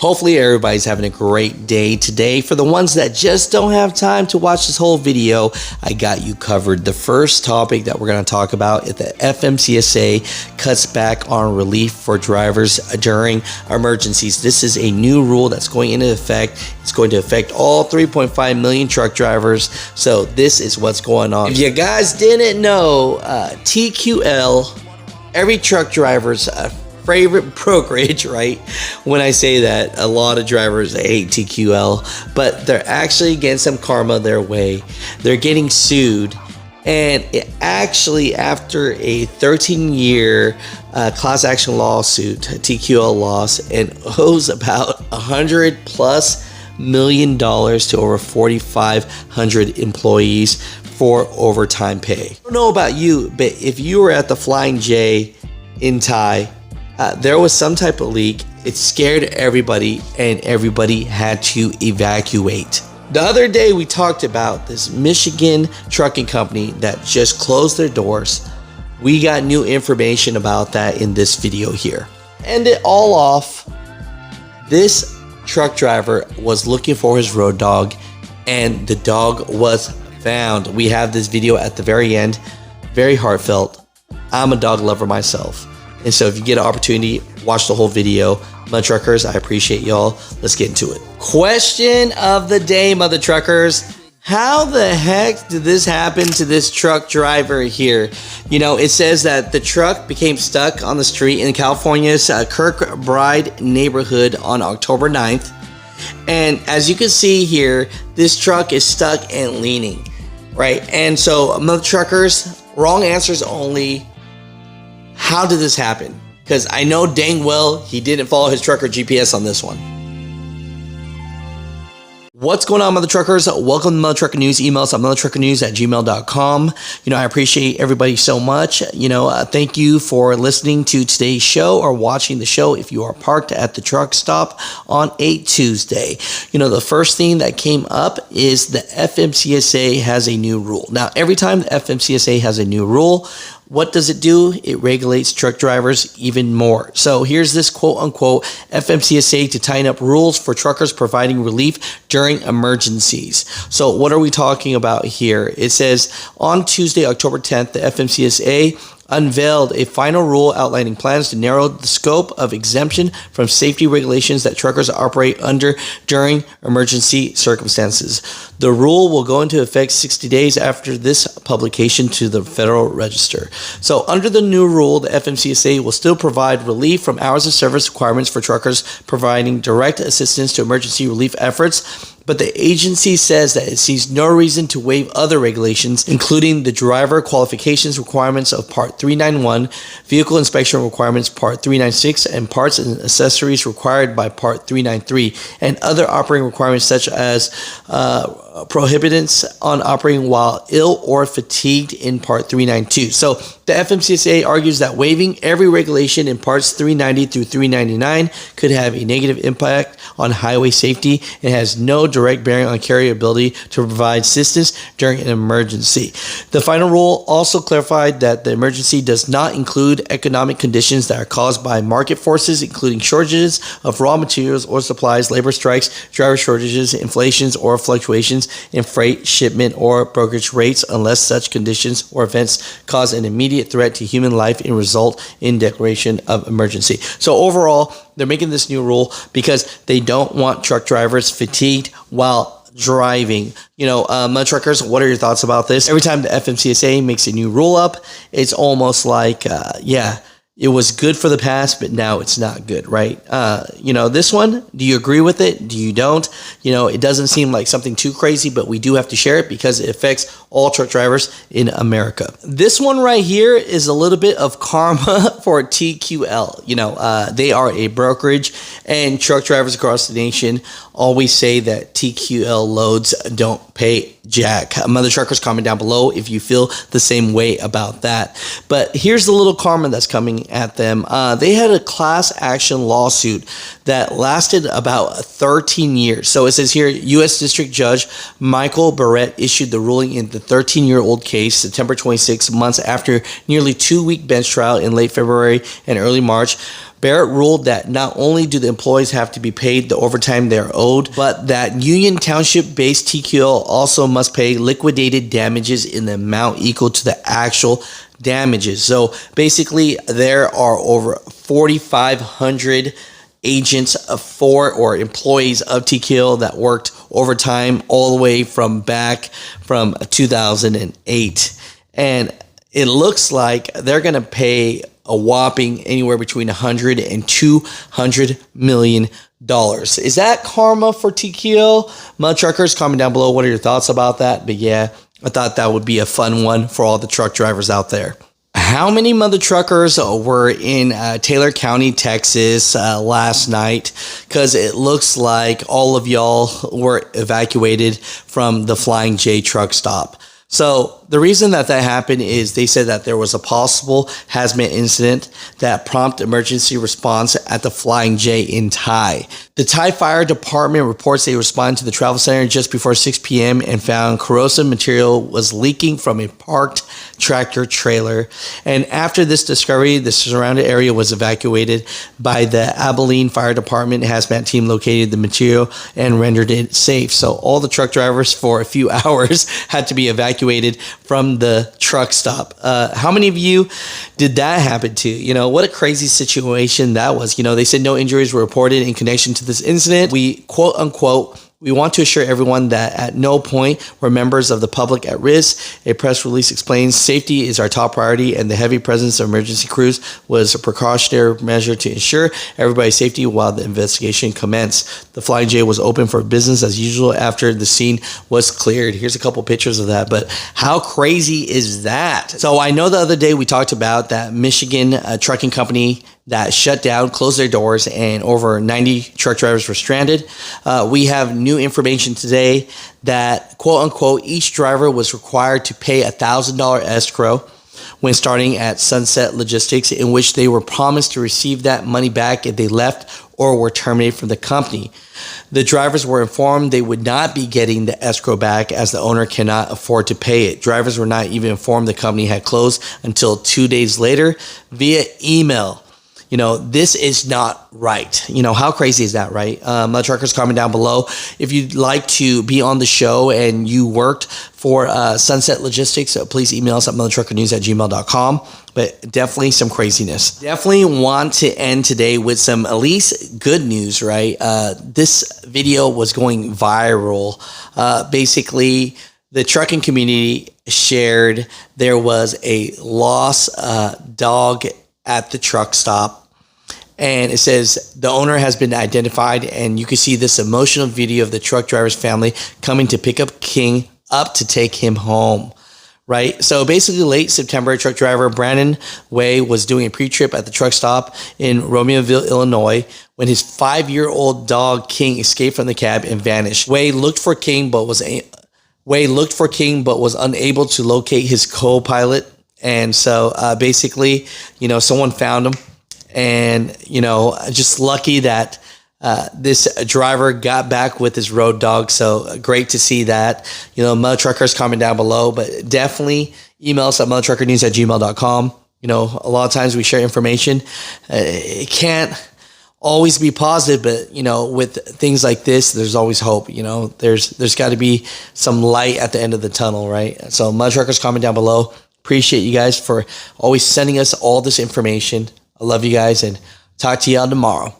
Hopefully everybody's having a great day today. For the ones that just don't have time to watch this whole video, I got you covered. The first topic that we're going to talk about is the FMCSA cuts back on relief for drivers during emergencies. This is a new rule that's going into effect. It's going to affect all 3.5 million truck drivers. So this is what's going on. If you guys didn't know, TQL, every truck driver's favorite brokerage, right? When I say that, a lot of drivers hate TQL, but they're actually getting some karma their way. They're getting sued, and it actually, after a 13-year class action lawsuit, TQL lost and owes about $100+ million to over 4,500 employees for overtime pay. I don't know about you, but if you were at the Flying J in Thai, there was some type of leak. It scared everybody, and everybody had to evacuate. The other day we talked about this Michigan trucking company that just closed their doors. We got new information about that in this video here. End it all off. This truck driver was looking for his road dog, and the dog was found. We have this video at the very end. Very heartfelt. I'm a dog lover myself. And so if you get an opportunity, watch the whole video. Mutha Truckers, I appreciate y'all. Let's get into it. Question of the day, Mutha Truckers. How the heck did this happen to this truck driver here? You know, it says that the truck became stuck on the street in California's Kirkbride neighborhood on October 9th. And as you can see here, this truck is stuck and leaning, right? And so, Mutha Truckers, wrong answers only. How did this happen? Because I know dang well he didn't follow his trucker GPS on this one. What's going on, Mutha Truckers? Welcome to Mutha Trucker News. Email us at muthatruckernews@gmail.com. You know, I appreciate everybody so much. You know, thank you for listening to today's show or watching the show if you are parked at the truck stop on a Tuesday. You know, the first thing that came up is the FMCSA has a new rule. Now, every time the FMCSA has a new rule, what does it do? It regulates truck drivers even more. So here's this quote unquote FMCSA to tighten up rules for truckers providing relief during emergencies. So what are we talking about here? It says on Tuesday, October 10th, the FMCSA unveiled a final rule outlining plans to narrow the scope of exemption from safety regulations that truckers operate under during emergency circumstances. The rule will go into effect 60 days after this publication to the Federal Register. So under the new rule, the FMCSA will still provide relief from hours of service requirements for truckers providing direct assistance to emergency relief efforts. But the agency says that it sees no reason to waive other regulations, including the driver qualifications requirements of Part 391, vehicle inspection requirements Part 396, and parts and accessories required by Part 393, and other operating requirements such as prohibitants on operating while ill or fatigued in Part 392. So the FMCSA argues that waiving every regulation in Parts 390 through 399 could have a negative impact on highway safety and has no direct bearing on carrier ability to provide assistance during an emergency. The final rule also clarified that the emergency does not include economic conditions that are caused by market forces, including shortages of raw materials or supplies, labor strikes, driver shortages, inflations, or fluctuations in freight, shipment, or brokerage rates, unless such conditions or events cause an immediate threat to human life and result in declaration of emergency. So overall, they're making this new rule because they don't want truck drivers fatigued while driving. You know, Mutha Truckers, what are your thoughts about this? Every time the FMCSA makes a new rule up, it's almost like, yeah, it was good for the past, but now it's not good, right? You know, this one, do you agree with it? Do you don't? You know, it doesn't seem like something too crazy, but we do have to share it because it affects all truck drivers in America. This one right here is a little bit of karma for TQL. You know, they are a brokerage, and truck drivers across the nation always say that TQL loads don't pay jack. Mutha Truckers, comment down below if you feel the same way about that. But here's the little karma that's coming at them. They had a class action lawsuit that lasted about 13 years. So it says here, U.S. District Judge Michael Barrett issued the ruling in the the 13-year-old case September 26, months after nearly 2-week bench trial in late February and early March. Barrett ruled that not only do the employees have to be paid the overtime they're owed, but that Union Township-based TQL also must pay liquidated damages in the amount equal to the actual damages. So basically, there are over 4,500 agents or employees of TQL that worked overtime all the way from 2008. And it looks like they're going to pay a whopping anywhere between $100 and $200 million. Is that karma for TQL? Mud Truckers, comment down below. What are your thoughts about that? But yeah, I thought that would be a fun one for all the truck drivers out there. How many Mother Truckers were in Taylor County, Texas last night? Because it looks like all of y'all were evacuated from the Flying J truck stop. So the reason that happened is they said that there was a possible hazmat incident that prompted emergency response at the Flying J in Thai. The Thai Fire Department reports they responded to the travel center just before 6 p.m. and found corrosive material was leaking from a parked tractor trailer. And after this discovery, the surrounding area was evacuated by the Abilene Fire Department hazmat team, located the material and rendered it safe. So all the truck drivers for a few hours had to be evacuated from the truck stop. How many of you did that happen to? You know, what a crazy situation that was. You know, they said no injuries were reported in connection to this incident. We, quote unquote, we want to assure everyone that at no point were members of the public at risk. A press release explains safety is our top priority, and the heavy presence of emergency crews was a precautionary measure to ensure everybody's safety while the investigation commenced. The Flying J was open for business as usual after the scene was cleared. Here's a couple pictures of that, but how crazy is that? So I know the other day we talked about that Michigan trucking company that shut down, closed their doors, and over 90 truck drivers were stranded. We have new information today that, quote unquote, each driver was required to pay $1,000 escrow when starting at Sunset Logistics, in which they were promised to receive that money back if they left or were terminated from the company. The drivers were informed they would not be getting the escrow back as the owner cannot afford to pay it. Drivers were not even informed the company had closed until 2 days later via email. You know, this is not right. You know, how crazy is that, right? Mud Truckers, comment down below. If you'd like to be on the show and you worked for Sunset Logistics, please email us at muthatruckernews@gmail.com. But definitely some craziness. Definitely want to end today with some at least good news, right? This video was going viral. Basically, the trucking community shared there was a lost dog at the truck stop. And it says the owner has been identified, and you can see this emotional video of the truck driver's family coming to pick up King up to take him home, right? So basically late September, truck driver Brandon Way was doing a pre-trip at the truck stop in Romeoville, Illinois, when his 5-year-old dog King escaped from the cab and vanished. Way looked for King, but was unable to locate his co-pilot. And so basically, you know, someone found him, and, you know, just lucky that this driver got back with his road dog. So great to see that. You know, Mud Truckers, comment down below, but definitely email us at muthatruckernews@gmail.com. You know, a lot of times we share information. It can't always be positive, but, you know, with things like this, there's always hope. You know, there's got to be some light at the end of the tunnel, right? So Mud Truckers, comment down below. Appreciate you guys for always sending us all this information. I love you guys, and talk to y'all tomorrow.